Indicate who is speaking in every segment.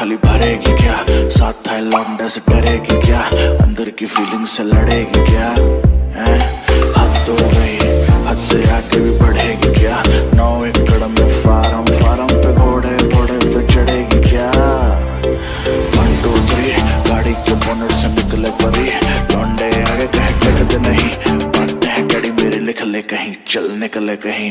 Speaker 1: खाली भरेगी क्या? साथ है लौंडे से डरेगी क्या? अंदर की फीलिंग से लड़ेगी क्या? हद तो गई, हद से आके भी बढ़ेगी क्या? 9 एकड़ में फार्म, फार्म पे घोड़े, घोड़े पे चढ़ेगी क्या? 1 2 3 गाड़ी के बोनट से निकले परी, लौंडे आगे कहीं टिकते नहीं, बातें हैं डैडी मेरे लिख ले कहीं, चल निकले कहीं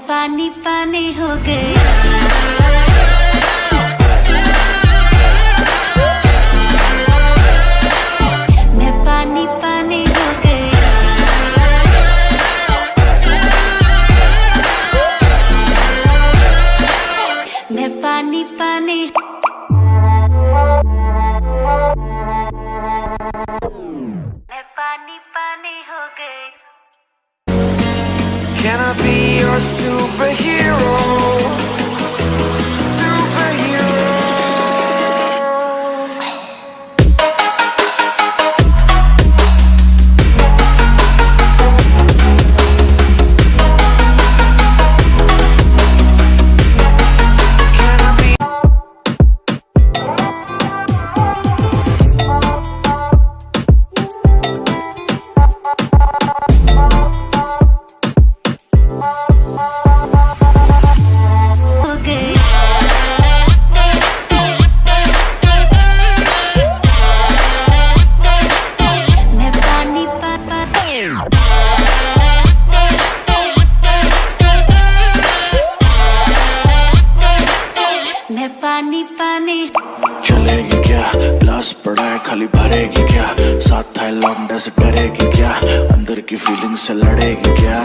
Speaker 2: पानी पानी हो गई। मैं पानी पानी हो गई। मैं पानी पानी, मैं पानी पानी हो गई।
Speaker 3: Can I be your superhero? Superhero. Can I be?
Speaker 2: मैं पानी पानी,
Speaker 1: चलेगी क्या? ग्लास पड़ा है खाली भरेगी क्या? साथ है लौंडे से डरेगी क्या? अंदर की फीलिंग से लड़ेगी क्या?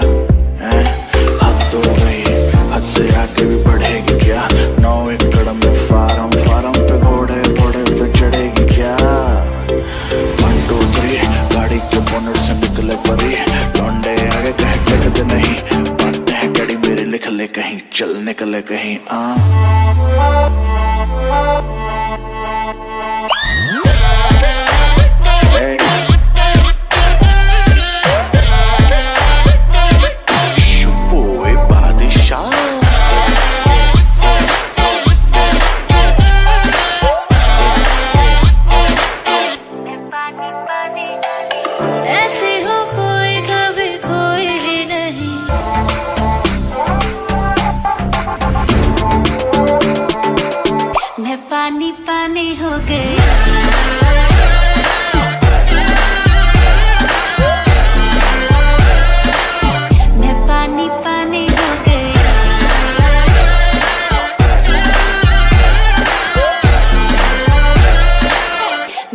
Speaker 1: हद तो गई, हद से आके भी बढ़ेगी क्या? 9 एकड़ में फार्म, फार्म पे घोड़े, घोड़े पे चढ़ेगी क्या? 1 2 3 गाड़ी के बोनट से निकले परी, लौंडे आगे कहीं टिकते नहीं, बातें हैं डैडी मेरे लिख ले कहीं, चल निकले कहीं
Speaker 2: ऐसे हो कोई कभी कोई नहीं। मैं पानी पानी हो गई। मैं पानी पानी हो गई।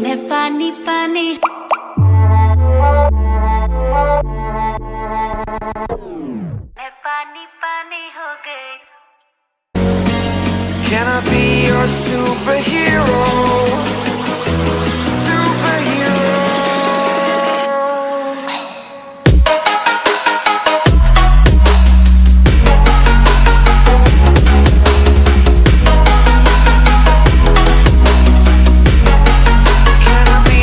Speaker 2: मैं पानी पानी, मैं पानी पानी हो गई।
Speaker 3: Can I be your superhero? Superhero. Can I be?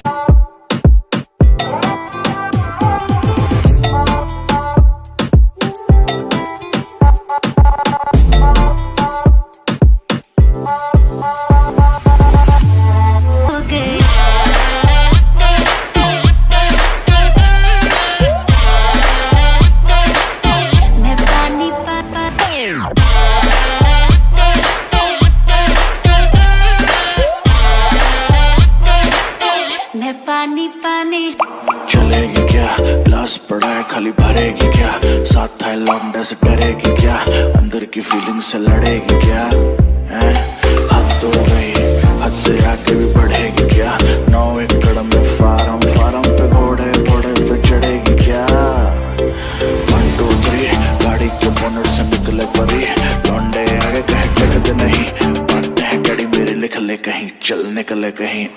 Speaker 2: हो गई। मैं पानी पानी, मैं पानी पानी,
Speaker 1: चलेगी क्या? ग्लास पड़ा है खाली भरेगी क्या? साथ है लौंडे से डरेगी क्या? अंदर की फीलिंग से लड़ेगी क्या? हद तो गई, हद से आके भी बढ़ेगी क्या? 9 एकड़ में फार्म, फार्म पे घोड़े, घोड़े पे चढ़ेगी क्या? 1 2 3 गाड़ी के बोनट से निकले परी, लौंडे आगे कहीं टिकते नहीं, चल निकले कहीं